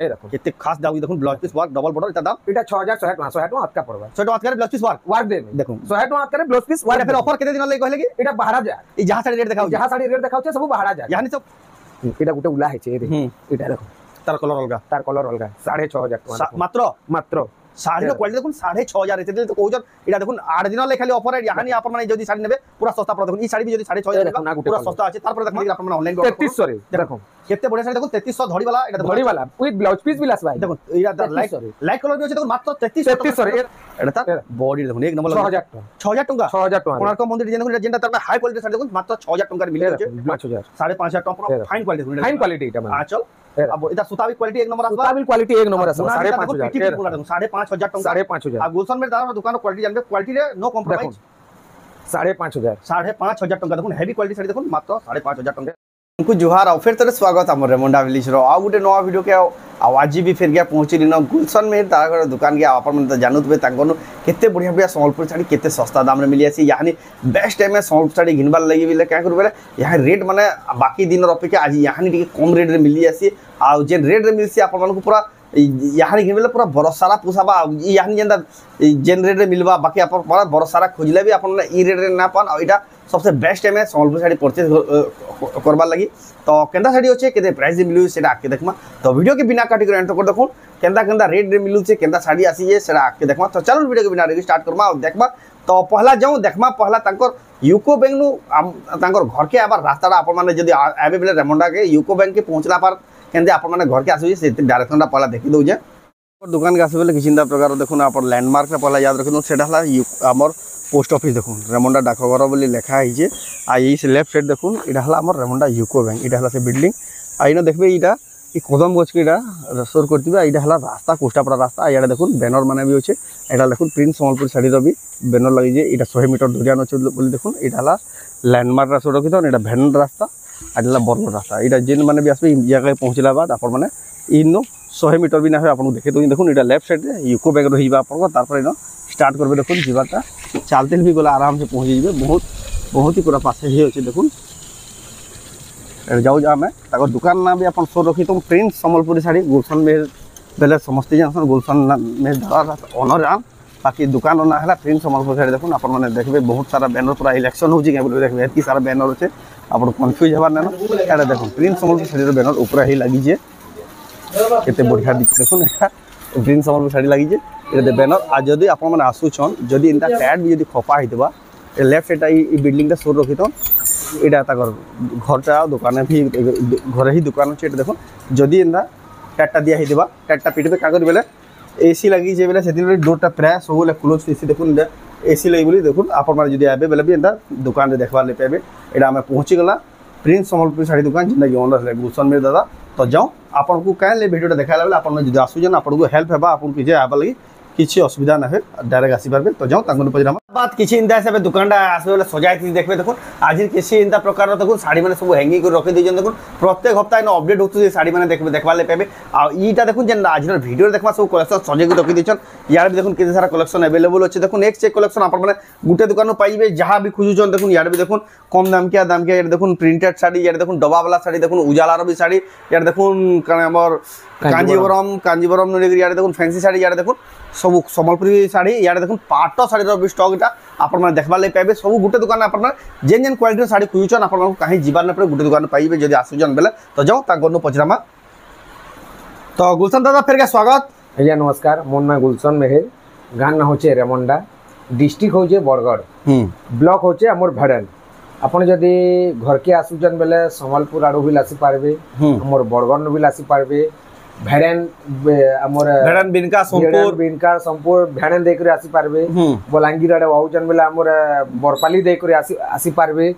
ए देखो केते खास दाऊ देखो blouse piece work double border इता दाम এটা 6100 टका हाथ पड़वा 100 टका करे ब्लाउज पीस वर्क वार्ड दे देखो 100 टका करे ब्लाउज पीस वारे वार्ड फिर ऑफर केते दिन लगे कहले कि এটা বাহারা যায় ई जहां साड़ी रेट देखाउ जहां साड़ी रेट দেখাউছে सब বাহারা যায় यानी सब এটা গুটে উলা হেছে রে এটা দেখো तार कलर अलगा তার কলর অলগা 6500 টাকা मात्र মাত্র साड़ी क्वालिटी देखो 6500 एते तो कहउछन इटा देखो 8 दिन ले खाली ऑफर है यानी अपन माने जदी साड़ी नेबे पूरा सस्ता पड़ देखो ई साड़ी भी जदी 6500 लेबा पूरा सस्ता আছে তারপর দেখো अपन माने ऑनलाइन 3300 रे देखो केते बढ़िया साड़ी देखो 3300 धड़ी वाला एटा धड़ी वाला विथ ब्लाउज पीस भी लास भाई देखो इटा लाइट लाइट कलर भी আছে देखो मात्र 3300 रे এটা তার বডি দেখুন এক নম্বর 6000 টাকা 6000 টাকা 6000 টাকা কোনারক মন্দির ডিজাইন দেখুন যেটা তার হাই কোয়ালিটি শাড়ি দেখুন মাত্র 6000 টাকার মিলে যাচ্ছে 5000 5500 টাকা পুরো ফাইন কোয়ালিটি দেখুন ফাইন কোয়ালিটি এটা মানে আঁচল अब इधर सुतावी क्वालिटी एक नंबर आसबा सुतावी क्वालिटी एक नंबर आसबा 5500 5500 टका 5500 आ गुलशन में दादा दुकान क्वालिटी जानबे क्वालिटी रे नो कॉम्प्रोमाइज 5500 5500 टका देखुन हेवी क्वालिटी साड़ी देखुन मात्र 5500 टका उनको जुहार और फिर तरह स्वागत हमर रेमंडा विलेज रो आ गुटे नवा वीडियो के आवाज भी फिर गया पहुंचली न गुलशन में तार दुकान के अपन मन जानुतबे तांगनु केते बढ़िया बढ़िया संबलपुर साड़ी केते सस्ता दाम रे मिली आसी यानी बेस्ट टाइम में संबलपुर साड़ी घिनबार लगी बिले क्या करबे यहाँ रेट माने बाकी दिन अपेक्षा आज यहाँ टिके कम रेट रे मिली आसी आ जे रेट रे मिलसी अपन मन को पूरा यहाँ घिनबेले पूरा भरोसा पुसाबा यहाँ जेंदा जेन रेट रे मिलबा बाकी अपन पूरा भरोसा खोजले भी अपन ई रेट रे ना पान और इटा सबसे बेस्ट टाइम है संबलपुर साड़ी परचेज करबार लगी तो केंदा साड़ी अच्छे केते प्राइस रे मिलु सेटा आके देखमा तो वीडियो के बिना काटी कर एंटर कर देखो केंदा केंदा रेट रे मिलु छे केंदा साड़ी आसी जे सेटा आके देखमा तो चलो वीडियो के बिना रेडी स्टार्ट करमा और देखमा तो पहला जाऊ देखमा पहला तांकर यूको बैंक नु तांकर घर के आबार रास्ता अपन माने जदी आबे बेले रेमंडा के यूको बैंक के पहुंचला पर केंदे अपन माने घर के आसु से डायरेक्शन पहला देखि दउ जे दुकान के आसु बेले किछिंदा प्रकार देखुन अपन लैंडमार्क रे पहला याद रखनु सेटा हला हमर पोस्ट ऑफिस देखुन रेमंडा डाकघर बोली लिखा है आ ये लेफ्ट साइड देखुन इटा हला हमर रेमंडा यूको बैंक इटा हला से बिल्डिंग आइना देखबे इटा ई कदम गछ के इटा सर करतिबा इटा हला रास्ता कोष्टापड़ा रास्ता याडा देखुन बैनर माने भी होचे एटा देखुन प्रिंस संबलपुर साड़ी रो भी बैनर लगी जे इटा 100 मीटर दूरिया न बोली देखुन इटा हला लैंडमार्क रास्ता रखि तो इटा भैन रास्ता आडला बरगड़ रास्ता इटा जेन माने भी आसबे इ जगह पहुंचला बाद अपन माने इनो 100 मीटर भी ना है आपन देखे तो देखुन इटा लेफ्ट साइड रे यूको बैंक रहिबा अपन तारपर इनो स्टार्ट करबे देखुन जीवाटा चलते भी गला आराम से पहुंच जाइबे बहुत ही पूरा पासे ही होचे देखुन जाऊ जा में ताको दुकान ना भी अपन शो रखी तो प्रिंस संबलपुरी साड़ी गुलशन में बेले समस्त जानसन गुलशन में धरा ओनर आम बाकी दुकान ना हला प्रिंस संबलपुरी साड़ी देखुन अपन माने देखबे बहुत सारा बैनर पूरा इलेक्शन होची के बोले देखबे एती सारा बैनर होचे अपन कंफ्यूज हबार ना एटा देखुन प्रिंस संबलपुरी साड़ी रो बैनर ऊपर ही लागी जे केते बढ़िया दिख देखुन प्रिंस संबलपुरी साड़ी लागी जे ये बैनर आज जदि आप आसुचन जदि इनका टैड भी जदि खपा होता लेफ्ट साइड ई बिल्डिंग सोर रखी तो यहाँ घरटा दुकान भी घरे ही दुकान अच्छे देखो जदि इनका टैडटा दिया होता टैडटा पिटबे क्या कर बेले एसी लगी बेले से डोरटा प्राय सब क्लोज एसी देखुन एसी लगी बोली देखुन आप जब आए बेले भी इनका दुकान देखा ले पाए यहाँ आम पहुँचीगला प्रिंस संबलपुरी साड़ी दुकान जिंदा कि ओनर है गुलशन मेरे दादा तो जाऊँ आपन को क्या भिडियो देखा बेले आप आसुन आपको हेल्प है आपन किसी आवा लगी किसी असुविधा ना है डायरेक्ट आसी पारबे तो जाओ तांगन पजरा बात किसी इंदा हिसाब दुकानटा आसबे बेले सजाई थी देखबे देखो आज किसी इंदा प्रकार देखो साड़ी माने सब हैंगिंग कर रखि दिजन देखो प्रत्येक हफ्ता इन अपडेट होतु साड़ी माने देखबे देखबा ले पाबे आ ईटा देखो जे आज वीडियो देखबा सब कलेक्शन सजे के रखि दिजन यार भी देखो किते सारा कलेक्शन अवेलेबल अछि देखो नेक्स्ट चेक कलेक्शन आपन माने गुटे दुकान पाइबे जहां भी खोजुचन देखो यार भी देखो कम दाम के यार देखो प्रिंटेड साड़ी यार देखो डबा वाला साड़ी देखो उजाला रो भी साड़ी यार देखो हमर कांजीवरम यार देखो फैंसी साड़ी यार देखो सब संबलपुरी साड़ी यार देखो पाट साड़ी भी स्टॉक इटा आपन देखबा ले पाबे सब गुटे दुकान आपन जेन जेन क्वालिटी साड़ी खुजुचन आपन कहीं जीवार न पड़े गुटे दुकान पाइबे जदि आसुजन बेले तो जाओ तांगन पचरामा तो गुलशन दादा फिर के स्वागत भैया नमस्कार मोर ना गुलशन मेहर गान ना होचे रेमंडा डिस्ट्रिक्ट होचे बरगड़ ब्लॉक होचे हमर भेड़न आपन जदि घर के आसुजन बेले संबलपुर आडू भी आसी पारबे हमर बरगड़ भी आसी पारबे भेड़न हमर भेड़न बिनका संपूर भेड़न देकर आसी पारबे बलांगीर आडे आउजन बेले हमर बरपाली देकर आसी पारबे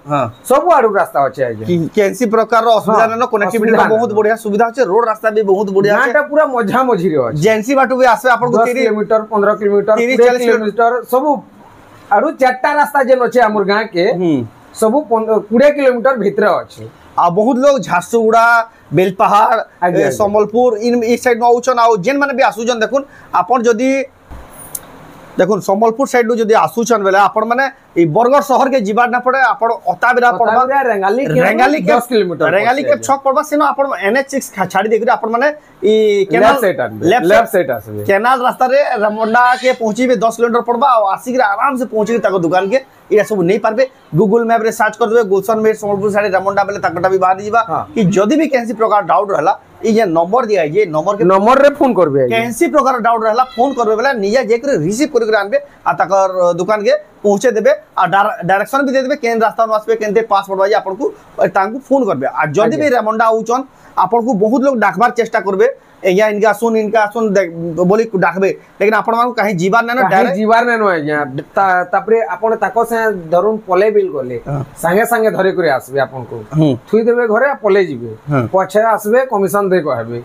सब आडू रास्ता अछि आजे केनसी प्रकार रो असुविधा न कनेक्टिविटी बहुत बढ़िया सुविधा अछि रोड रास्ता भी बहुत बढ़िया अछि गांटा पूरा मझा मझी रे अछि जेंसी बाटू भी आसे आपन को 30 किलोमीटर 15 किलोमीटर 30 किलोमीटर सब आडू चारटा रास्ता जेन अछि हमर गां के सब 20 किलोमीटर भीतर अछि आ बहुत लोग झारसुगुड़ा बेलपहाड़ संबलपुर इन इस साइड में आउछन आ जेन माने भी आसुजन देखुन आपन जदी देखो संबलपुर साइड रू जदी आसुचन बेले आपण माने ई बरगढ़ शहर के जीवार ना पड़े आपण अताबिरा पड़बा रेंगाली के 10 किलोमीटर रेंगाली के छक पड़बा सिनो आपण NH6 छाड़ी देखि आपण माने ई केनाल लेफ्ट साइड आसे केनाल रास्ता रे रमोंडा के पहुंचीबे 10 किलोमीटर पड़बा और आसी के आराम से पहुंची ताको दुकान के इरा सब नहीं पारबे गूगल मैप रे सर्च कर देबे गुलशन मेट संबलपुर साइड रमोंडा बेले ताकटा भी बाहर जीवा कि जदी भी कैसी प्रकार डाउट रहला ई जे नंबर दिया जे नंबर रे फोन करबे कैसी प्रकार डाउट रहला फोन करबे बेला निया जे के रिसीव कर आनबे आ ताकर दुकान के पहुंचे देबे आ डायरेक्शन भी दे देबे केन रास्ता न आसबे केनते पासपोर्ट बाजी आपन को तांकू फोन करबे आ जदी भी रमोंडा आउचन आपन को बहुत लोग डाकबार चेष्टा करबे या इनका सुन बोली डाकबे लेकिन आपण मान कहीं जीवार ना डायरेक्ट जीवार ना या तापरे आपण ताको से धरुन पले बिल गले संगे संगे धरे करे आसबे आपण को थुई देबे घरे पले जिबे पछे आसबे कमीशन दे कहबे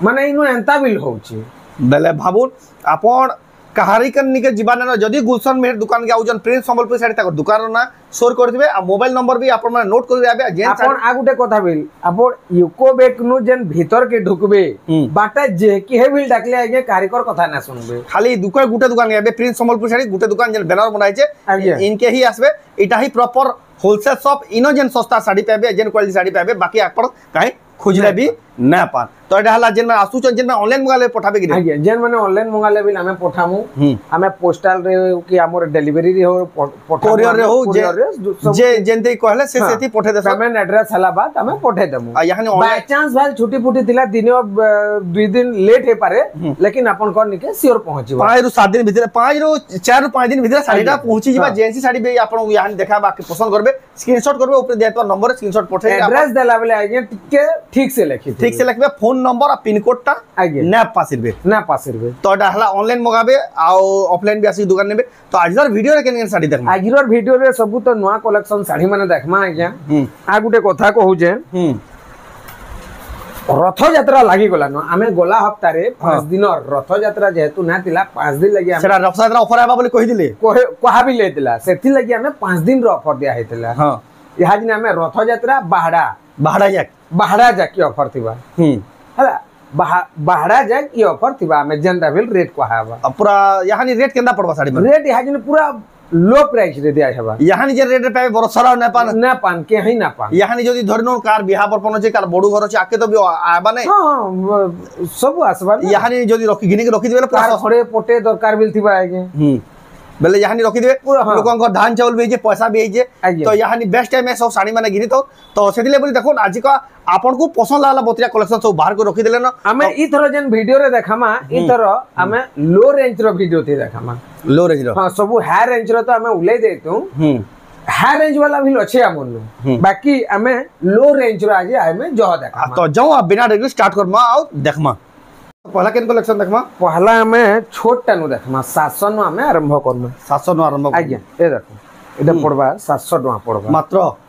माने इनो एंता बिल होउची बेले भाबुन आपण कहारी कन्नी के जीवान ना जदी गुलशन मेहर दुकान के आउजन प्रिंस संबलपुर साइड तक दुकान ना शोर कर दिबे आ मोबाइल नंबर भी आपण माने नोट कर देबे जेन आपण आ गुटे कथा बिल आपण यूको बेक नु जेन भीतर के ढुकबे बाटा जे के हे बिल डाकले आगे कारीगर कथा ना सुनबे खाली दुकान गुटे दुकान आबे प्रिंस संबलपुर साइड गुटे दुकान जेन बैनर बनाई छे इनके ही आसबे इटा ही प्रॉपर होलसेल शॉप इनो जेन सस्ता साड़ी पाबे जेन क्वालिटी साड़ी पाबे बाकी आपण काहे खोजले भी ना पान तो एटा हला जेन में आसुचन जेन में ऑनलाइन मंगाले पठाबे कि आगे जेन माने ऑनलाइन मंगाले बिल हमें पठामु हमें पोस्टल रे कि हमर डिलीवरी रे हो कोरियर रे हो जे जेनते कहले से सेती पठे दे पेमेंट एड्रेस हला बात हमें पठे देमु आ यानी बाय चांस भाई छुट्टी फुटी दिला दिन 2 दिन लेट हे पारे लेकिन अपन कोन निके श्योर पहुंचीबा 5 रु 7 दिन भीतर 5 रु 4 रु 5 दिन भीतर साड़ीटा पहुंची जीबा जेंसी साड़ी बे अपन यानी देखा बाकी पसंद करबे स्क्रीनशॉट करबे ऊपर देतो नंबर स्क्रीनशॉट पठे एड्रेस देला बेले आगे टिके ठीक से लिखबे फोन नंबर आ पिन कोड टा आगे ना पासिरबे तो एटा हला ऑनलाइन मगाबे आ ऑफलाइन भी आसी दुकान नेबे तो आजर वीडियो रे केन साड़ी देखमा आजर वीडियो रे सब तो नवा कलेक्शन साड़ी माने देखमा आज्ञा आ गुटे कथा कहू जे रथ यात्रा लागि गला न आमे गोला हफ्ता रे 5 दिन रथ यात्रा जेतु ना तिला 5 दिन लागि सेरा रथ यात्रा ऑफर आबा बोली कहि दिले कहा भी लेतिला सेति लागि आमे 5 दिन रो ऑफर दिया हेतिला हां इहा दिन आमे रथ यात्रा बाहड़ा जा की ऑफर थिबा हला बाहड़ा जा की ऑफर थिबा में जेंदा बिल रेट कहाबा पूरा यानी रेट केंदा पड़बा साड़ी में रेट यानी पूरा लो प्राइस रे दिया हेबा यानी जे रेट पाए बरसरा ना पान के ही ना पान यानी जदी धरनो कार बिहा पर पनो छै कार बडू घर छै आके तो भी आबा नै हां सब आसबा यानी जदी रखी गिनी के रखी देबे पूरा खड़े पोटे दरकार बिल थिबा आगे बेले यानी रखी देबे लोकन को धान चावल बेजे पैसा बेजे तो यानी बेस्ट टाइम में सब साड़ी माने गिनी तो सेदिले बोली देखो आज का आपन को पसंद लागला बतिया कलेक्शन सब बाहर को रखी देले ना हमें ई थरो जेन वीडियो रे देखामा ई थरो हमें लो रेंज रो वीडियो थे देखामा लो रेंज रो हां सब हाई रेंज रो तो हमें उले देतु हाई रेंज वाला भी अच्छे हमन बाकी हमें लो रेंज रो आज हमें जो देखा तो जाओ बिना रेगुलर स्टार्ट करमा आ देखमा पहला केन कलेक्शन देखमा पहला हमें छोट टानु देखमा 700 नु हमें आरंभ करमा 700 नु आरंभ आज्ञा ए देखो एटा पड़बा 700 टका पड़बा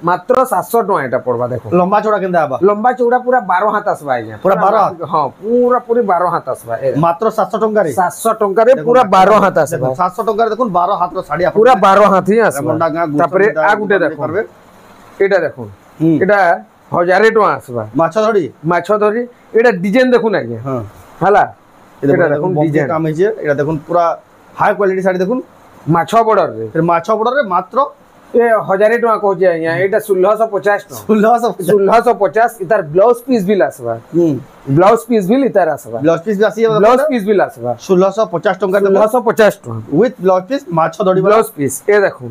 मात्र 700 टका एटा पड़बा देखो लंबा चौड़ा केंदा आबा लंबा चौड़ा पूरा 12 हाथ आसबा आज्ञा पूरा 12 हां पूरा पूरी 12 हाथ आसबा मात्र 700 टका रे 700 टका रे पूरा 12 हाथ आसबा 700 टका रे देखो 12 हाथ रो साड़ी पूरा 12 हाथ ही आसबा तापरे आ गुटे देखो एटा देखो एटा 1000 टका आसबा माछ धरी एटा डिजाइन देखो ना आज्ञा हां हला एटा देखो डिजाइन काम है जे एटा देखो पूरा हाई क्वालिटी साड़ी देखो माछ बॉर्डर रे फिर माछ बॉर्डर रे मात्र ए 1000 टका कहू जे यहां एटा 1650 1650 इतार ब्लाउज पीस भी लासबा ब्लाउज पीस भी इतार आसबा ब्लाउज पीस भी लासबा 1650 टका 1650 टका विथ ब्लाउज पीस माछ धड़ी ब्लाउज पीस ए देखो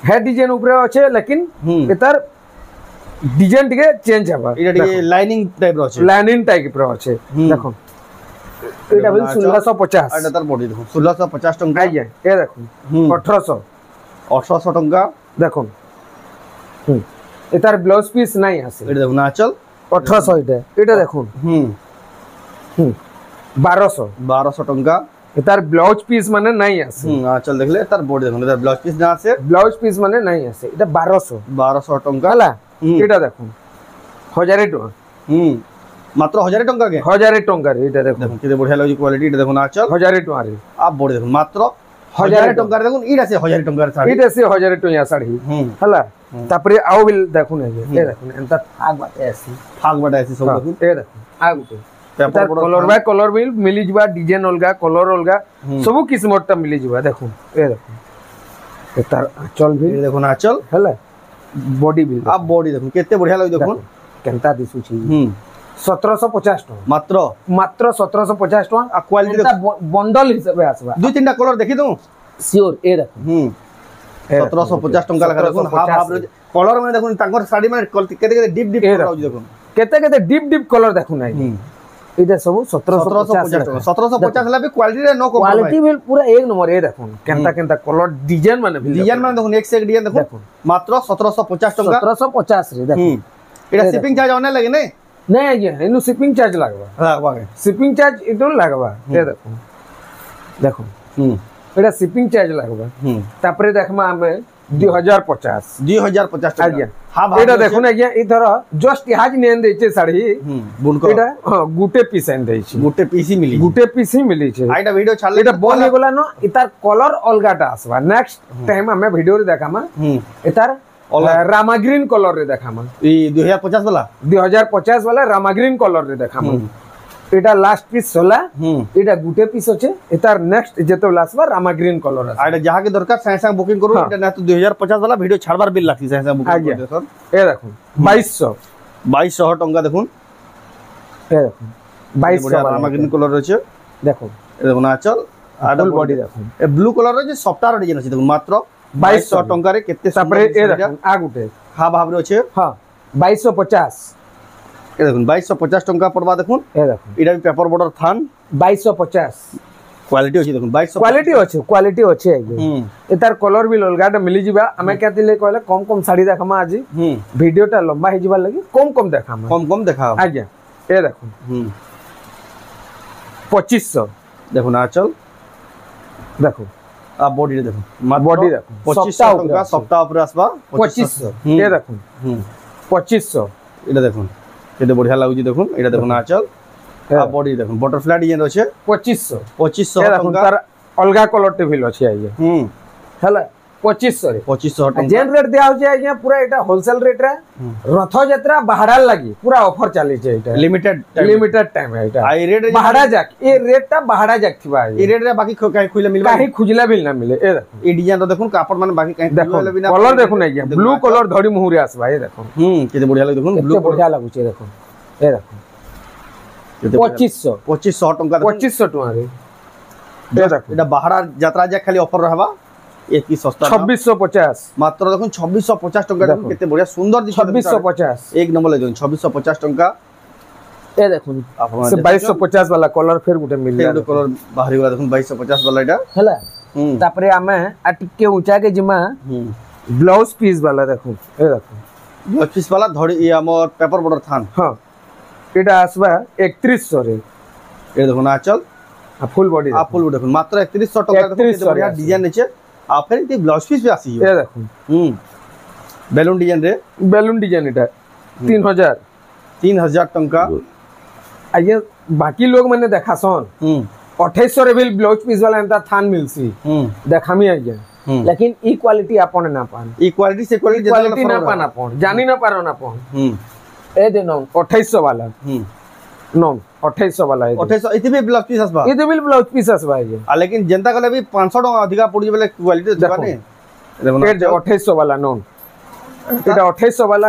हे डिजाइन ऊपर अछि लेकिन इतार डिजाइन के चेंज हबा एटा लाइनिंग टाइप रो अछि देखो एटा बिल 1650 एटा तार बॉडी देखो 1650 टका आइए ए देखो 1800 टका देखो एतार ब्लाउज पीस नहीं आसे एटा देखो नाचल 1800 एटा देखो 1200 टका एतार ब्लाउज पीस माने नहीं आसे नाचल देखले तार बॉडी देखो एतार ब्लाउज पीस ना आसे ब्लाउज पीस माने नहीं आसे एटा 1200 टका हला एटा देखो 1000 टका मात्र 1000 टका के 1000 टका रे एटा देखो केते बढ़िया लागी क्वालिटी एटा देखो नाचल 1000 टका रे आप बॉडी देखो मात्र 1000 टका देखो इडा से 1000 टका साड़ी इडा से 1000 टका साड़ी हला तापरे आउ बिल देखो ने ए देखो एंता फाग बाटे ऐसी सब देखो ए देखो आ गुटे paper border colour bye colour भी मिली जबा डिजाइन अलगा कलर अलगा सब किस्मत मिली जबा देखो ए देखो तार चल भी देखो ना चल हैला बॉडी बिल अब बॉडी देखो केते बढ़िया लाग देखो केनता दिसु छी 1750 टका मात्र मात्र 1750 टका आ क्वालिटी देखो बंडल हिसाब आसबा दुई तीनटा कलर देखि दू श्योर ए देखो 1750 टका लगा देखो हाफ हाफ कलर में देखो तांकर साड़ी में केते केते डीप डीप कलर आउछ देखो केते केते डीप डीप कलर देखो नाही इधर सब 1750 हला भी क्वालिटी रे नो क्वालिटी भी पूरा एक नंबर ए देखो केनता केनता कलर डिजाइन माने देखो एक से एक डिजाइन देखो मात्र 1750 टका 1750 रे देखो एटा शिपिंग चार्ज ऑनलाइन लगे नै नहीं आज्ञा इनु शिपिंग चार्ज लागबा शिपिंग चार्ज इतो लागबा ए देखो देखो एटा शिपिंग चार्ज लागबा तापरे देखमा हमें 2050 टका आज्ञा हां एटा देखो ना आज्ञा इधर जस्ट हाज नेन देचे साड़ी बुनको एटा हां गुटे पीस एन देछि गुटे पीस ही मिली छे आइटा वीडियो छाले एटा बन हे गला न इतार कलर अलगाटा आसबा नेक्स्ट टाइम हमें वीडियो रे देखामा इतार रामाग्रीन कलर रे देखामा ई 2050 वाला रामाग्रीन कलर रे देखामा एटा लास्ट पीस होला एटा गुटे पीस होचे एतार नेक्स्ट जेतो लासबा रामाग्रीन कलर आसे आइटा जहां के दरकार साइ साइ बुकिंग करू एटा ना तो 2050 वाला वीडियो छाड़बार बिल लागसी साइ साइ बुकिंग कर दे सर ए देखो 2200 टका देखुन ए देखो 2200 रामाग्रीन कलर रछे देखो ए देखो ना चल फुल बॉडी देखो ए ब्लू कलर रे जे सॉफ्टवेयर डिजाइन अछि देखो मात्र 2200 टका रे केते तापरे ए देखो आ गुटे हां भाव रे अछि हां 2250 ए देखुन 2250 टका पड़बा देखुन ए देखो इडा भी पेपर बॉर्डर थान 2250 क्वालिटी अछि देखुन 2200 क्वालिटी अछि एतार कलर भी अलगाटा मिली जिबा हमें कहतिले कहले कम कम साड़ी देखामा आज वीडियोटा लंबा हे जिबा लागि कम देखामा कम देखा आज्ञा ए देखो 2500 देखो ना चल देखो आ बॉडी देखो बॉडी देखो 2500 टका सप्ताह ऊपर आसबा 2500 ए देखो 2500 एटा देखो केते बढ़िया लागुची देखुन एटा देखो ना चल आ बॉडी देखो बटरफ्लाई डिजाइन अछि 2500 टका तार अलगा कलर टेबिल अछि आइए हला 2500 टका जेन रेट दिया होचे आइए पूरा एटा होलसेल रेट रे रथ यात्रा बाहरा लागि पूरा ऑफर चली छै एटा लिमिटेड टाइम है एटा आई रेट बाहरा जाक ए रेटटा बाहरा जाक थिबा ए रेट रे बाकी काई खुले मिलबा काई खुजला बिल ना मिले ए देखो ए डिजाइन तो देखुन कापड़ माने बाकी काई खुले बिना कलर देखुन आइए ब्लू कलर धड़ी मुहुरे आसबा ए देखो केते बढ़िया लाग देखुन ब्लू बढ़िया लागु छै देखो ए देखो 2500 टका 2500 टका रे ए देखो एटा बाहरा यात्रा जा खाली ऑफर रहबा एक की सस्ता 2650 मात्र देखुन 2650 टका देखुन केते बढ़िया सुंदर दिखै 2650 एक नंबर ले देखुन 2650 टका ए देखुन से 2250 वाला कलर फेर गुटे मिल जा कलर बाहरी वाला देखुन 2250 वाला एटा हला तापरे हमें आ टिके ऊंचा के जिमा ब्लाउज पीस वाला देखुन ए देखुन ब्लाउज पीस वाला धड़ी ई हमर पेपर बॉर्डर थान हां एटा आसबा 3100 रे ए देखुन आ चल आ फुल बॉडी देखुन मात्र 3100 टका देखुन केते बढ़िया डिजाइन नेचे आ फिर ती ब्लाउज पीस भी आसी ए देखुन बैलून डिजाइन एटा 3000 टका आइए बाकी लोग मैंने देखा सन 2800 रे बिल ब्लाउज पीस वाला एंता थान मिलसी देखामी आइए लेकिन ई क्वालिटी आपन ना पान ई क्वालिटी से क्वालिटी ना पान आपन जानी ना पारो ना पान ए दे नो 2800 वाला नो 2800 वाला है 2800 इति भी ब्लाउज पीस आसबा इति भी ब्लाउज पीस आसबा है आ लेकिन जनता कले भी 500 टका अधिका पड़ी बेले क्वालिटी देखा ने देखो 2800 वाला नो एटा 2800 वाला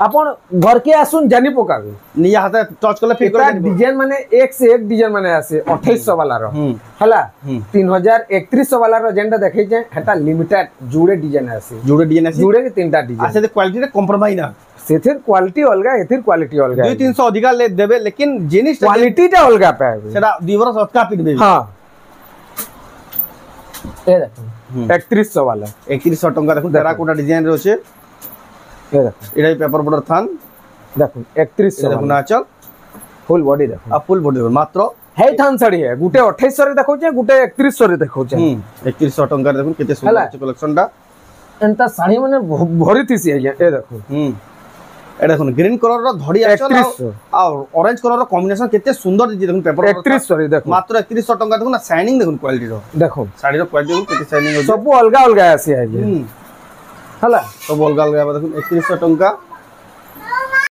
अपन घर के आसुन जानी पकाबे निया हाथे टच करले फिर कर डिजाइन माने एक से एक डिजाइन माने आसे 2800 वाला रो हला 3100 वाला रो जेंडा देखै छै हटा लिमिटेड जुड़े डिजाइन आसे जुड़े के तीनटा डिजाइन आसे क्वालिटी रे कॉम्प्रोमाइज ना सेथिर क्वालिटी अलगा एथिर क्वालिटी अलगा 2-300 अधिका ले देबे लेकिन जिनिस क्वालिटी टा अलगा पाबे सेटा 2 बरस अटका पिनबे हां ए देखो 3100 वाला 3100 टका देखो टेराकोटा डिजाइन रो छे ए देखो एडा पेपर बॉर्डर थान देखो 3100 देखो ना चल फुल बॉडी देखो आ फुल बॉडी मात्र हे थान साड़ी है गुटे 2800 रे देखौ छै गुटे 3100 रे देखौ छै 3100 टका देखो केते सुंदर छै कलेक्शन टा एंता साड़ी माने भरी थीसी है ए देखो ए देखो ग्रीन कलर रो धड़ी आचल आ ऑरेंज कलर रो कॉम्बिनेशन केते सुंदर दिजे देखो पेपर 3100 रे देखो मात्र 3100 टका देखो ना शाइनिंग देखो क्वालिटी रो देखो साड़ी रो क्वालिटी देखो केते शाइनिंग हो सब अलगा अलगा आसी है हला सब अलगा अलगा देखो 3100 टका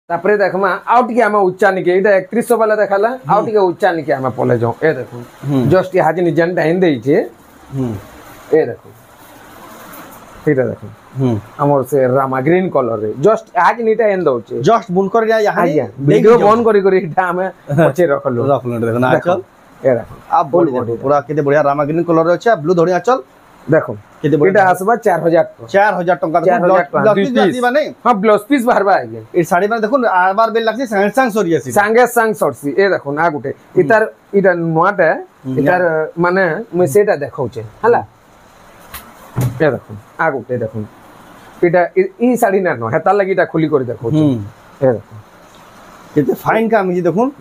तापरे देखमा आउ टिके आमे उच्चा निके एटा 3100 वाला देखाला आउ टिके उच्चा निके आमे पले जाऊ ए देखो जस्ट हाज निजन टाइम देई छे ए देखो एटा देखो हमर से रामा ग्रीन कलर रे जस्ट आज नीटा एंड दउचे जस्ट बुन कर यहाँ वीडियो बंद करी एटा हमें पछे रखलो देखो ना आंचल ए देखो आप बोल पूरा केते बढ़िया रामा ग्रीन कलर रे अछि ब्लू धड़ी आंचल देखो केते एटा बढ़िया आसबा 4000 टंका 4000 पीस आसीबा नै हां ब्लाउज पीस बाहरबा आगे ए साड़ी में देखो आबार बेल लागसी संग संग सरी आसी संगे संग सरसी ए देखो ना गुटे इतार इटा नोआटा इतार माने मैं सेटा देखाउचे हला ए देखो आ गुटे देखो इटा ई साड़ी ना न हेता लगी इटा खुली कर देखाउचे ए देखो केते फाइन काम जी देखो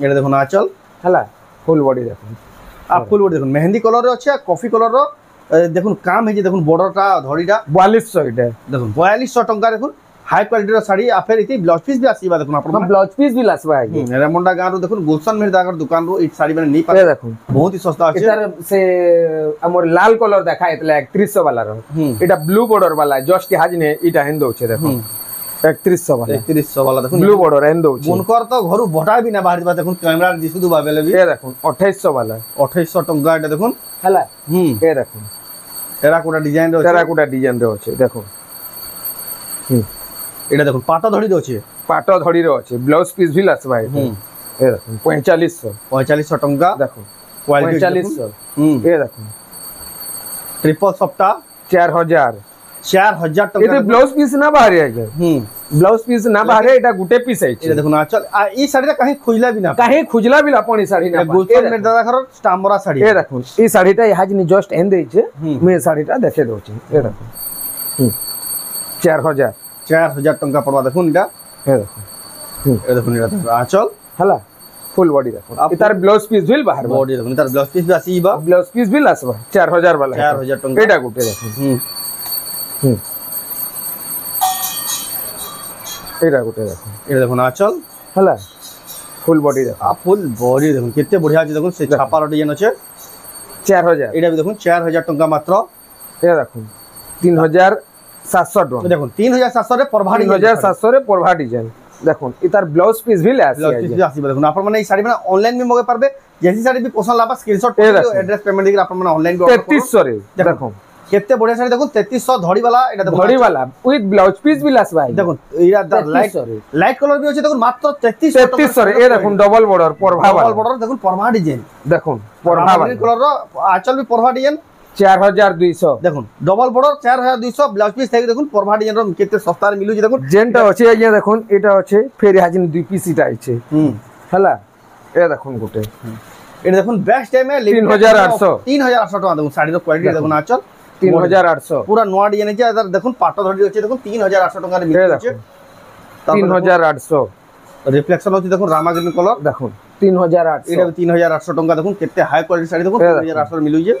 एटा देखो ना आंचल हला फुल बॉडी देखो आप फुल बॉडी देखो मेहंदी कलर रे अछि कॉफी कलर रो देखो काम है जी देखो बॉर्डरटा धड़ीटा 4200 इटा देखो 4200 टंका देखो हाई क्वालिटी रो साड़ी आ फेर इति ब्लाउज पीस भी आसीबा देखो आपण ब्लाउज पीस भी लासबा आगे रेमंडा गांव रो देखो गुलशन मेहर दागर दुकान रो इ साड़ी माने नहीं ए पाए देखो बहुत ही सस्ता अछि इधर से हमर लाल कलर देखा इतले 3100 वाला रो इटा ब्लू बॉर्डर वाला जस्ट हाज ने इटा हेन दउचे देखो 3100 वाला 3100 वाला देखो ब्लू बॉर्डर हेन दउचे उनकर तो घरु बटा भी ना बाहर बा देखो कैमरा दिसु दुबा बेले भी ए देखो 2800 वाला 2800 टंका एटा देखो हला ए देखो टेराकोटा डिजाइन रो टेराकोटा डिजाइन रो अछि देखो एटा देखो पाटा धड़ी रो अछि पाटो धड़ी रो अछि ब्लाउज पीस भी लासबा ए देखो 4500 टंका देखो क्वालिटी 4500 ए देखो ट्रिपल सप्ता 4000 टंका ये ब्लाउज पीस ना बाहर आगे ब्लाउज पीस ना बाहर एटा गुटे पीस है ये देखो ना चल आ ई साड़ी कहीं खुजला भी ना काहे खुजला भी लापणी साड़ी ना गुलशन मेर दादा घर स्टाम्बरा साड़ी ए देखो ई साड़ीटा हाज नि जस्ट एंड देइ छे मैं साड़ीटा देखे दउ छी ए देखो 4000 टंका पड़वा देखो इटा ए देखो इटा आंचल हला फुल बॉडी देखो इतार ब्लाउज पीस भी बाहर बॉडी देखो इतार ब्लाउज पीस भी आसीबा ब्लाउज पीस भी लासबा 4000 वाला 4000 टंका एटा गुटे देखो एटा गुटे देखो एटा देखो ना आंचल हला फुल बॉडी देखो आ फुल बॉडी देखो केते बढ़िया छै देखो से छापा डिजाइन छै 4000 एटा भी देखो 4000 टंका मात्र ए देखो 3700 टंका देखो 3700 रे परभा 3700 रे परभा डिजाइन देखो इतार ब्लाउज पीस भी ले आसी देखो आपण माने ई साड़ी माने ऑनलाइन भी मगे परबे जैसी साड़ी भी पसंद लाबा स्क्रीनशॉट एड्रेस पेमेंट देके आपण माने ऑनलाइन भी 3300 रे देखो केते बढ़िया साड़ी देखो 3300 धड़ी वाला एटा देखो धड़ी वाला विथ ब्लाउज पीस भी लासबा देखो इरा लाइट कलर भी अछि देखो मात्र 3300 रे ए देखो डबल बॉर्डर परभा वाला बॉर्डर देखो परभा डिजाइन देखो परभा वाला कलर रो आंचल भी परभा डिजाइन 4200 देखो डबल बॉर्डर 4200 ब्लाउज पीस थाई देखो परभा डिजाइन रो केते सस्ता रे मिलु छी देखो जेंटा अछि आज्ञा देखो एटा अछि फेर हाजिन दुई पीस इटा अछि हला ए देखो गुटे एटा देखो बेस्ट टाइम में 3800 टका देखो साड़ी रो क्वालिटी देखो आंचल 3800 पूरा नोआ डिजाइन छै इधर देखो पाटो धड़ी अछि देखो 3800 टका रे मिलु छी 3800 रिफ्लेक्शन होती देखो रामा ग्रीन कलर देखो 3800 एटा 3800 टका देखो केते हाई क्वालिटी साड़ी देखो 3800 रे मिलु छी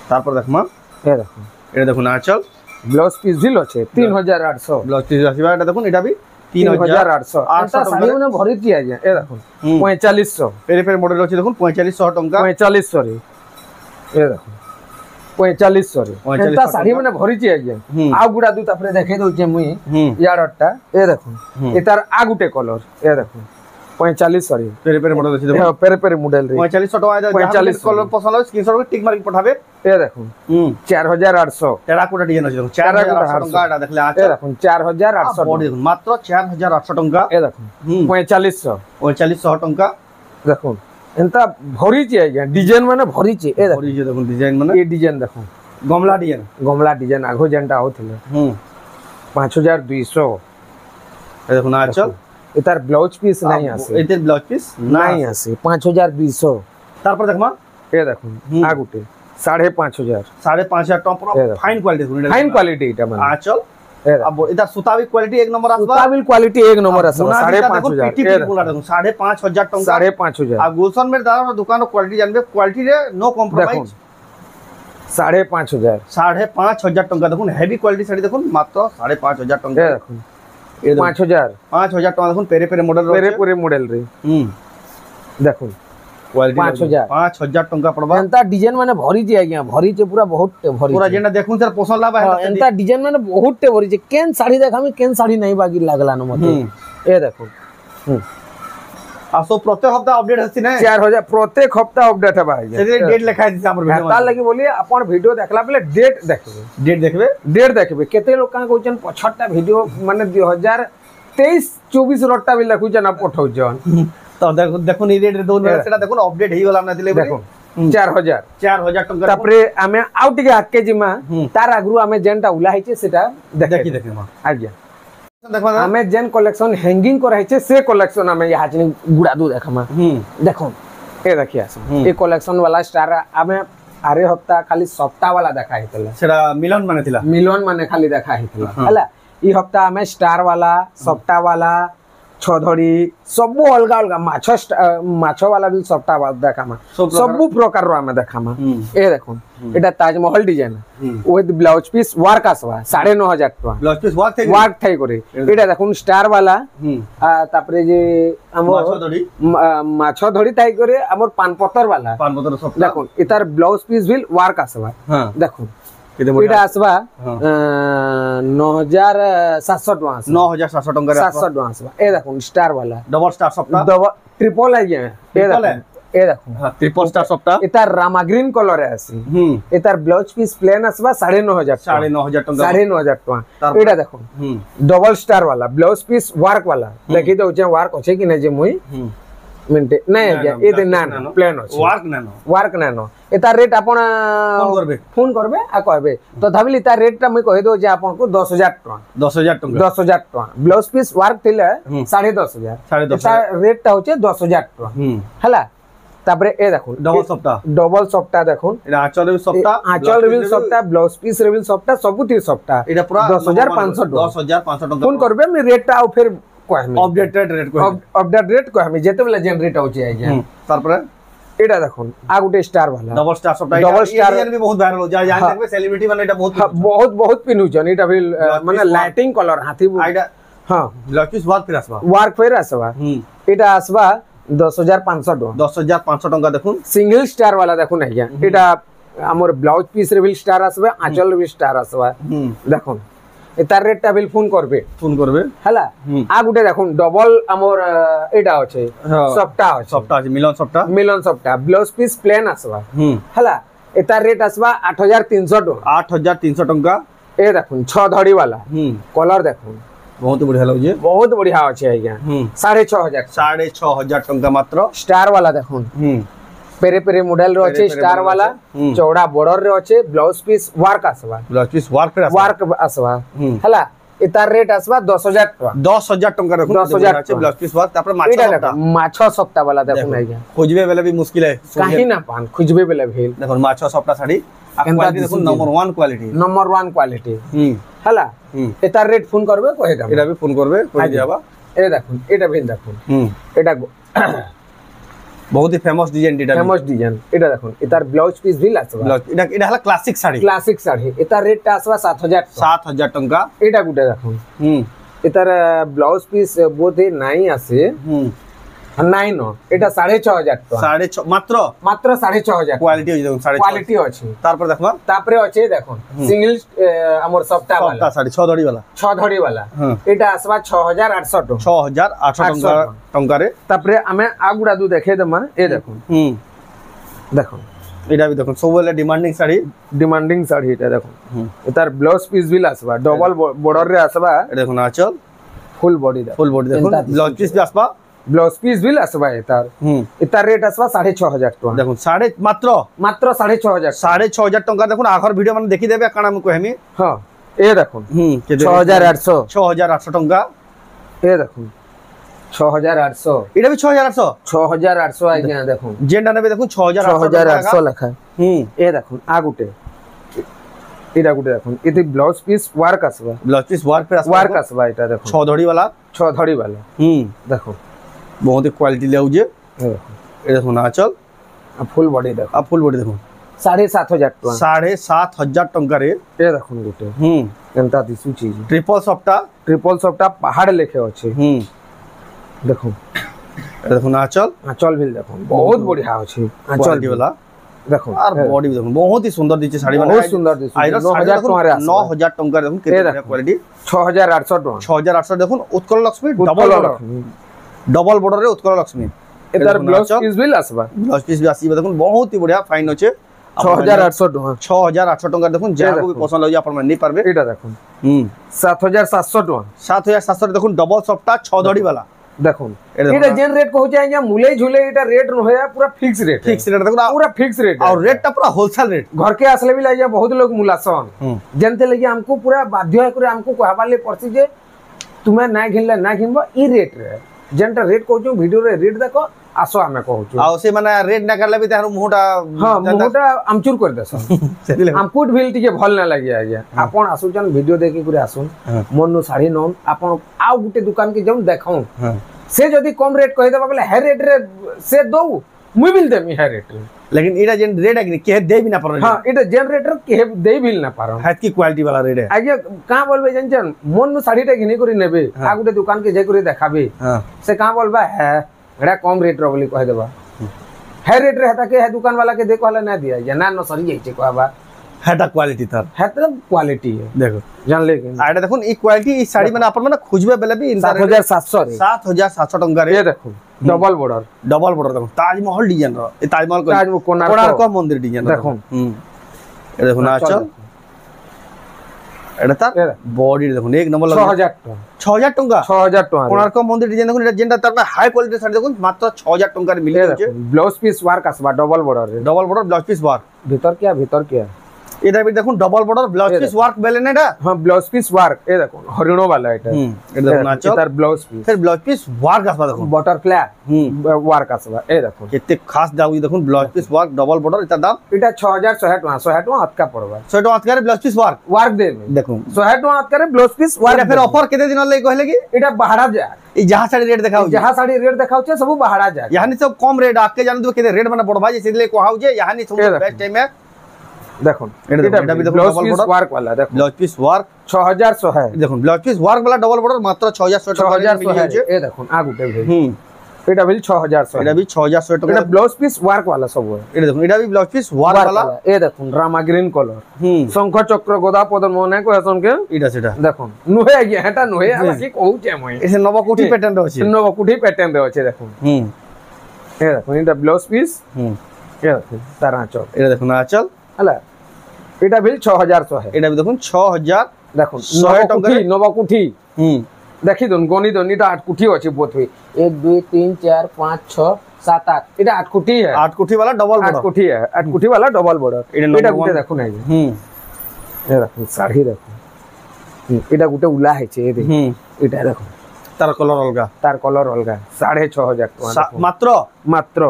तारपर देखमा ए देखो एटा देखो नाचल ब्लाउज पीस भी लछे 3800 ब्लाउज पीस आसीबा एटा देखो एटा भी 3800 800 साड़ी में भरी दिया गया ए देखो 4500 पेरे पेरे मॉडल अछि देखो 4500 टका 4500 रे ए देखो 4500 रे एटा साड़ी में भरी दिया गया आ गुडा दु तापरे देखे दउ जे मुई याडटा ए देखो एतार आ गुटे कलर ए देखो 4500 रे पेरे पेरे मॉडल अछि देखो पेरे पेरे मॉडल रे 4500 टका 45 कलर पसंद हो स्क्रीनशॉट में टिक मार्क पठाबे ए देखो 4800 टेराकोटा डिजाइन अछि देखो 4800 टका एटा देखले ए देखो 4800 बॉडी देखो मात्र 4800 टका ए देखो 4500 टका देखो एंता भरी छी आज्ञा डिजाइन माने भरी छी ए भरी छी देखो डिजाइन माने ए डिजाइन देखो गमला डिजाइन आगो जेंटा होथिले 5200 ए देखो ना चल एतार ब्लाउज पीस नहीं आसे एते ब्लाउज पीस नहीं आसे 5200 तारपर देखमा ए देखो आ गुटे 5500 5500 टका फाइन क्वालिटी एटा माने आ चल अब इधर सुतावी क्वालिटी एक नंबर आसबा सुतावी क्वालिटी एक नंबर आसबा 5500 देखो 5500 टका 5500 आ गुलशन मेर दादा दुकान क्वालिटी जानबे क्वालिटी रे नो कॉम्प्रोमाइज 5500 5500 टका देखो हेवी क्वालिटी साड़ी देखो मात्र 5500 टका देखो 5000 टका देखो पेरे पेरे मॉडल पेरे पूरे मॉडल रे देखो क्वालिटी 5000 5000 टंका पड़बा एंता डिजाइन माने भरी जे आज्ञा भरी जे पूरा बहुत भरी पूरा जेना देखूं सर पसंद लाबा है एंता डिजाइन माने बहुत भरी जे केन साड़ी देखामी केन साड़ी नहीं बागी लागला न मते ए देखो आ सो प्रत्येक हफ्ता अपडेट हसी ना 4000 प्रत्येक हफ्ता अपडेट है भाई से डेट लिखा है हमर वीडियो तार लगी बोलिए अपन वीडियो देखला पहले डेट देखबे डेट देखबे केते लोक का कहउछन 65टा वीडियो माने 2023 24 रट्टा भी लिखुछन आप पठाउछन तो देखो नी रेट दो सेटा देखो अपडेट ही वाला ना दिले देखो 4000 टंका तापरे आमे आउट के आके जिमा तार आगरु आमे जेनटा उला हैचे सेटा देखी मा आज्ञा आमे जेन कलेक्शन हैंगिंग कर हैचे से कलेक्शन आमे यहाँ चनी गुड़ा दू देखमा देखो ए देखिया ए कलेक्शन वाला स्टार आमे आरे हफ्ता खाली सप्ताह वाला देखा हैतला सेटा मिलन माने खाली देखा हैतला हला ई हफ्ता आमे स्टार वाला सप्ताह वाला छधड़ी सबु अलगा अलगा माछो वाला भी सप्ताह वाला देखामा सबु प्रकार रो आमे देखामा ए देखो एटा Taj Mahal design with blouse piece work आसवा 9500 टका ब्लाउज पीस वर्क थाई करे एटा देखो स्टार वाला तापरे जे माछो धड़ी थाई करे हमर पानपतर वाला सब देखो इतार ब्लाउज पीस भी वर्क आसवा देखो एटा आसवा 9700 टका 9700 टका 700 टका आसवा ए देखो स्टार वाला डबल स्टार सप्ताह डबल ट्रिपल है ए देखो ट्रिपल स्टार सप्ताह इतार रामा ग्रीन कलर है आसी इतार ब्लाउज पीस प्लेन आसवा 9500 टका 9500 टका एटा देखो डबल स्टार वाला ब्लाउज पीस वर्क वाला देखि दो जे वर्क अछि कि नै जे मुई मिनटे नहीं है ये दे नानो प्लेन अछि वर्क नानो एता रेट आपण फोन करबे आ कहबे तो धाबिली ता रेट ता मुई कहि दो जे आपण को 10000 टका ब्लाउज पीस वर्क थिले 10500 एता रेट ता होचे 10000 टका हला तापरे ए देखो डबल सप्ताह देखो एटा आंचल रिवील सप्ताह ब्लाउज पीस रिवील सप्ताह सबुती सप्ताह एटा पूरा 10500 टका फोन करबे मी रेट ता फिर कहमी अपडेटेड रेट कहमी जेते बेला जनरेट होचे आइ तारपरे एटा देखो आ गुटे स्टार वाला डबल स्टार सप्ताह डबल स्टार भी बहुत वायरल हो जाय जान देखबे सेलिब्रिटी माने एटा बहुत पिनु जन एटा भी माने लाइटिंग कलर हाथी आइडा हां लकीस वर्क फिर आसवा एटा आसवा 10500 टका 10500 टका देखुन सिंगल स्टार वाला देखुन आज्ञा एटा हमर ब्लाउज पीस रे भी स्टार आसबे आंचल रे भी स्टार आसबा देखुन एतार रेट टा बिल फोन करबे हला आ गुटे देखुन डबल हमर एटा अछि सप्ताह अछि मिलन सप्ताह ब्लाउज पीस प्लेन आसबा हला एतार रेट आसबा 8300 टका 8300 टका ए देखुन 6 धड़ी वाला कलर देखुन बहुत बढ़िया लगे बहुत बढ़िया अछि आज्ञा 6500 टका मात्र स्टार वाला देखुन पेरे पेरे मॉडल रो अछि स्टार वाला चौड़ा बॉर्डर रे अछि ब्लाउज पीस वर्क आसबा वर्क आसबा हला इतार रेट आसबा 10000 टका 10000 टका रखो 10000 ब्लाउज पीस वर्क तापर माछो सप्ताह वाला देखो आज्ञा खोजबे बेले भी मुश्किल है काहे ना पान खोजबे बेले भेल देखो माछो सप्ताह साड़ी क्वालिटी देखो नंबर 1 क्वालिटी हला इतार रेट फोन करबे कहे दा एटा भी फोन करबे कहि दियाबा ए देखो एटा भी देखो एटा बहुत ही फेमस डिजाइन एटा देखो इतार ब्लाउज पीस भी लासबा एटा हला क्लासिक साड़ी इतार रेट आसबा 7000 टका एटा गुटे देखो इतार ब्लाउज पीस बोधे नाही आसे নাই ন এটা 6500 টাকা মাত্র 6500 কোয়ালিটি আছে দেখুন 6500 কোয়ালিটি আছে তারপর দেখবা তারপরে আছে দেখুন সিঙ্গেল আমর সপ্তাহ वाला সাড়ে 6 ধড়ি वाला এটা আসবা 6800 টাকা টঙ্কারে তারপরে আমি আগুড়া দু দেখে দেমা এ দেখুন দেখুন এটা भी দেখুন সবলে ডিমান্ডিং শাড়ি এটা দেখুন এটার ব্লাউজ পিস বিল আসবা ডবল বর্ডার রে আসবা এটা দেখুন আঁচল ফুল বডি দেখুন ব্লাউজ পিস भी আসবা ब्लाउज पीस भी आसबा इतार रेट आसबा 6500 टका देखो मात्र 6500 6500 टका देखो आखर वीडियो माने देखि देबे काना हम कहमी हां ए देखो 6800 टका ए देखो 6800 एटा भी 6800 आज्ञा देखो जेंडा नेबे देखो 6800 लिखा ए देखो आ गुटे एटा गुटे देखो इते ब्लाउज पीस वर्क आसबा वर्क आसबा एटा देखो 6 धड़ी वाला देखो बहुत ही क्वालिटी ले जे ए देखो ना चल आ फुल बॉडी देखो 7500 टका 7500 टका रे ए देखो गुटे एंता दिसु चीज ट्रिपल सप्ताह पहाड़ लेखे अछि देखो এটা দেখুন আঁচল আঁচল ভিল দেখুন বহুত বঢ়িয়া আছে আঁচল কোয়ালিটি वाला দেখুন আর বডি দেখুন বহুত হি সুন্দর দিচ্ছে শাড়ি মানে বহুত সুন্দর দিছে আইরন 9000 টাকারে আছে 9000 টাকা দেখুন কেতে কোয়ালিটি 6800 টাকা 6800 দেখুন উৎকল লক্ষ্মী ডবল ডবল বর্ডারে উৎকল লক্ষ্মী এটার ব্লাউজ পিস ভিল আসবা ব্লাউজ পিস भी আসিবা দেখুন বহুত হি বঢ়িয়া ফাইন আছে 6800 টাকা 6800 টাকা দেখুন যাহাকে भी পছন্দ লাগে আপনারা নেই পারবে এটা দেখুন 7700 টাকা 7700 দেখুন ডবল সফটটা 6 ধড়ি वाला দেখুন এটা যেন রেট কହୁছে আজ্ঞা মুলে ঝুলে এটা রেট নহে পুরা ফিক্স রেট দেখুন পুরা ফিক্স রেট और रेटটা পুরা होलसेल रेट घर के आसले भी लाइया बहुत लोग मुलासन जनते लगी हमको पूरा बाध्य है करे हमको कहबाले पड़सी जे तुम्हें ना घिनले ना घिनबो ई रेट रे जेनटा रेट कहू वीडियो रे रेट देखो आसो हमें कहू आ से माने रेट ना करले भी तार मुहटा हां मुहटा आमचूर कर देसन हमको बिल टिके भल ना लागि आज्ञा आपण आसुचन वीडियो देखि करे आसुन मोननु साड़ी नोन आपण आउ गुटे दुकान के जम देखाऊ से जदी कम रेट कहि देबा बोले हे रेट रे से दो मुई बिल देमी हे रेट रे लेकिन इडा जेन रेट है के दे भी ना पर हां इटा जेन रेट रे के दे बिल ना पारो है की क्वालिटी वाला रेट है आगे का बोलबे जनजन मोननु साड़ीटा घिनी करी नेबे आ गुटे दुकान के जे करी देखाबे से का बोलबा है एड़ा कम रेट रो बोली कहि देबा है रेट रे हता के है दुकान वाला के देखो हला ना दिया या ना न सरी जाई छे कहबा हेटा क्वालिटी तार हेता क्वालिटी है देखो जान लेकिन आइडा देखुन ई क्वालिटी ई साड़ी माने अपन माने खुजबे बेले भी 7700 रे 7700 टंका रे ये देखो डबल बॉर्डर देखो ताजमहल डिजाइन रो ए ताजमहल कोणार्क मंदिर डिजाइन देखो ए देखो ना चल এটা তার বডি দেখুন এক নম্বর 6000 টাকা 6000 টাকা কোণার্ক মন্দির ডিজাইন দেখুন এটা যেটা তার হাই কোয়ালিটি শাড়ি দেখুন মাত্র 6000 টাকার মিলে যাচ্ছে ব্লাউজ পিস ওয়ার্ক আসবা double border blouse piece work ভিতর क्या এটা भी দেখুন double border blouse piece work বেলে না এটা हां ব্লাউজ পিস ওয়ার্ক এই দেখুন হরিণো वाला এটা এটা দেখুন আচ্ছা তার ব্লাউজ পিস फिर ব্লাউজ পিস ওয়ার্ক আসবা দেখুন বাটারফ্লাই ওয়ার্ক আসবা এই দেখুন কেতে খাস দাও দেখুন blouse piece work double border এটা দাম এটা 6100 টাকা আটকা পড়বা 100 টাকা আটকা ব্লাউজ পিস ওয়ার্ক দেবে দেখুন 100 টাকা আটকা ব্লাউজ পিস ওয়ার্ক এটা फिर অফার কেতে দিন লাগি কইলে কি এটা বাহারা যায় এই যাহা শাড়ি রেট দেখাও যাহা শাড়ি রেট দেখাউছে सब बाहरा जाए यानी सब कम रेट आके जान दो केते रेट माने पड़बा जैसे ले कोहाउ जे यानी सब बेस्ट टाइम है দেখুন এটা भी ব্লাউজ পিস ওয়ার্ক वाला দেখুন ব্লাউজ পিস ওয়ার্ক 6100 है দেখুন ব্লাউজ পিস ওয়ার্ক वाला डबल बॉर्डर मात्र 6100 টাকা মিলে যাচ্ছে এই দেখুন আগুটে ভাই এটা বিল 6100 এটা भी 6100 টাকা এটা ব্লাউজ পিস ওয়ার্ক वाला सब है এটা দেখুন এটা भी ব্লাউজ পিস ওয়ার্ক वाला এই দেখুন রামা গ্রিন কলর শঙ্খ চক্র গদা পদন মনে কো হসন কে এটা সেটা দেখুন নুহে গিয়া এটা নুহে আলা কি কহুছে মই এসে নবকুঠি প্যাটার্ন আছে নবকুঠি প্যাটার্ন আছে দেখুন এই দেখুন এটা ব্লাউজ পিস এই দেখুন তার আঁচল এটা দেখুন আঁচল হলা এটা বিল 6100 है এটা দেখুন 6000 দেখুন 100 টাকা নবকুঠি দেখি দন গনি দন এটা 8 কুঠি আছে বোথই 1 2 3 4 5 6 7 8 এটা 8 কুঠি है 8 কুঠি वाला डबल बॉर्डर 8 कुठी है 8 कुठी वाला डबल बॉर्डर এটা গুটে দেখুন এই এই দেখুন শাড়ি দেখুন এটা গুটে উলা হইছে এই দেখুন এটা দেখুন তার কলর অলগা 6500 টাকা মাত্র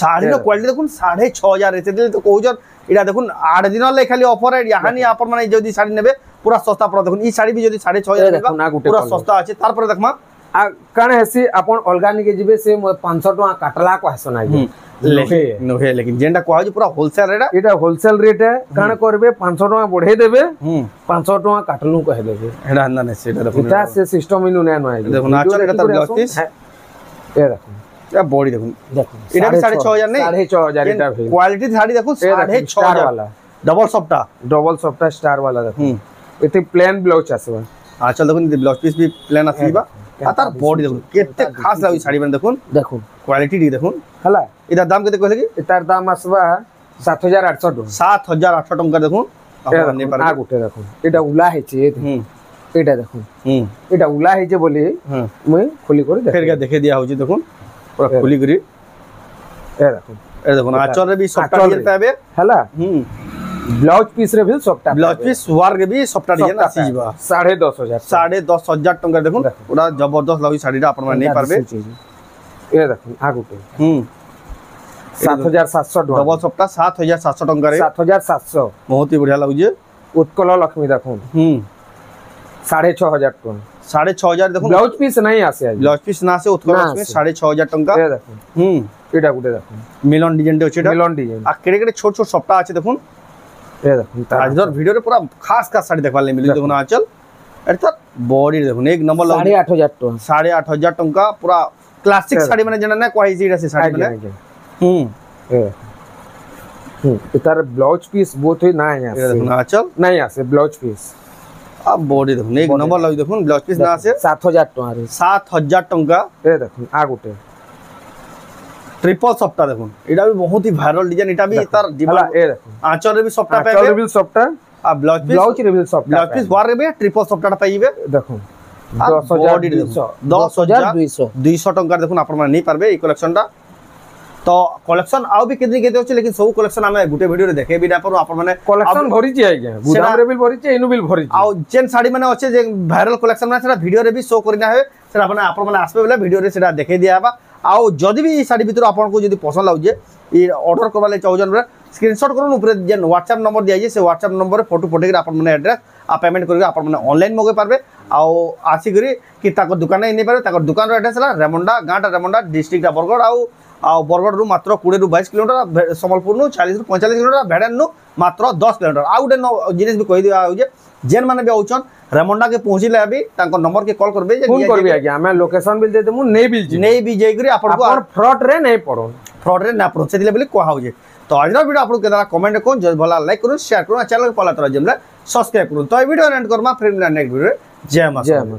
শাড়ির কোয়ালিটি দেখুন 6500 এতে দিলে তো কৌজন এটা দেখুন 8 দিন লে খালি অফার এর ইয়াহানি আপন মানে যদি শাড়ি নেবে পুরা সস্তা পড়া দেখুন এই শাড়ি भी যদি 6500 টাকা পুরা সস্তা আছে তারপরে দেখমা কারণ হেসি আপন অলগা নিকে জিবে সে 500 টাকা কাটলা কো হাসন আই নহে लेकिन जेंडा কোয়া যে পুরা হোলসেল রেট এটা হোলসেল রেট है কারণ করবে 500 টাকা বঢ়াই দেবে 500 টাকা কাটলু কহে দেবে এটা না না সেটা দেখুন এটা সে সিস্টেম ইনু না নয় দেখুন আচ্ছা এটা তার ব্লাউজ পিস এই দেখুন এটা বডি দেখুন এটা 6500 নেই 6500 এটা ভাই কোয়ালিটি শাড়ি দেখুন 6500 वाला डबल सॉफ्ट स्टार वाला देखो এতে প্লেন ব্লাউজ আছে আচ্ছা দেখুন ব্লাউজ পিস भी প্লেন আসিবা আর তার বডি দেখুন কেতে খাস লাগি শাড়ি মানে দেখুন কোয়ালিটি দেখুন হলা এটার দাম কত কইলে কি এটার দাম আসবা 7800 টাকা 7800 টাকা দেখুন আপনারা নে পারবেন আগুটে দেখুন এটা উলা হইছে এটা দেখুন এটা উলা হইছে বলি মই খুলি করে দেখে দিয়া হচ্ছে দেখুন পুরো খুলি করে এই দেখুন আচরে भी সফট ডিজাইন পাবে হলা ব্লাউজ পিস রে भी সফট ব্লাউজ পিস ওয়ার্ক भी সফট ডিজাইন আসিবা 10500 টাকা দেখুন ওটা জবরদস্ত লাগি শাড়িটা আপনারা নেই পারবে এই দেখুন আগুটে 7700 টাকা ডবল সফটটা 7700 টাকা রে 7700 বহুত হি বঢ়িয়া লাগুছে উৎকল লক্ষ্মী দেখুন 6500 টাকা 6500 দেখুন ব্লাউজ পিস নাই আসে ব্লাউজ পিস না আসে উৎকল লক্ষ্মী 6500 টাকা এই দেখুন এটা গুটে দেখুন মিলন ডিজাইনটা হচ্ছে এটা মিলন ডিজাইন আর কেড়ে কেড়ে ছোট ছোট সফটটা আছে দেখুন এই দেখুন আজর ভিডিওতে পুরো খাস খাস শাড়ি দেখালে মিলি দেখুন আঁচল এটা বডি দেখুন এক নম্বর 8500 টাকা 8500 টাকা পুরা क्लासिक साड़ी माने जेना ना कोई सीडा से साड़ी आज्ञा माने आज्ञा तार ब्लाउज पीस बहुत ही ना ये देखो ना चल नहीं आसे ब्लाउज पीस अब बॉडी देखो एक नंबर लग देखो ब्लाउज पीस ना से 7000 टका रे 7000 टंका ए देखो आ गुटे ट्रिपल सफ्टा देखो एटा भी बहुत ही वायरल डिजाइन एटा भी तार हला डिमांड ए देखो आंचल रे भी सफ्टा चल पाइबे रिवील सफ्टा आ ब्लाउज रिवील सफ्टा ब्लाउज पीस वार रे भी ट्रिपल सफ्टा पाइबे देखो बॉडी देखो 10200 200 टंका देखो आपण माने नहीं पारबे ई कलेक्शन टा तो कलेक्शन आउ भी केतनी केते होचे लेकिन सब कलेक्शन हमें गुटे वीडियो रे देखे भी ना पारो आपण माने कलेक्शन भरी छी आज्ञा गुदाम रे बिल भरी छी इनु बिल भरी छी आउ जेन साड़ी माने अच्छे जे वायरल कलेक्शन माने सेटा वीडियो रे भी शो करिना है सेटा आपण माने आसबे बेले वीडियो रे सेटा देखे दियाबा आउ जदी भी ई साड़ी भीतर आपण को जदी पसंद लाउजे ई ऑर्डर करबा ले चाहजन रे स्क्रीनशॉट करून ऊपर जेन WhatsApp नंबर दिया से WhatsApp नंबर रे फोटो पटेक आपण माने एड्रेस आ पेमेंट करके आपण माने ऑनलाइन मगे पारबे आउ आसी करी कि ताको दुकान नै पारे ताको दुकान रो एड्रेस ला रेमंडा गांटा रेमंडा डिस्ट्रिक्ट बरगड़ आउ बरगड़ रु मात्र 20 रु 22 किलोमीटर संबलपुर नु 40 रु 45 किलोमीटर भेड़न नु मात्र 10 किलोमीटर आउ गुटे जिनिस भी कहि दिया जे जेन माने भी आउछन रेमंडा के पहुंचिले अभी ताको नंबर के कॉल करबे जे फोन करबे आज्ञा हमें लोकेशन बिल दे देमु नहीं भी जाई करी आपण को आपण फ्रॉड रे नहीं पड़ो फ्रॉड रे ना पड़ो से दिले बोली को हाउजे तो आज ना वीडियो आपण के दादा कमेंट कोन जे भला लाइक करू शेयर करू चैनल को फॉलो करू जेमले सब्सक्राइब करू तो वीडियो एंड करमा फिर नेक्स्ट वीडियो जय मां जय मां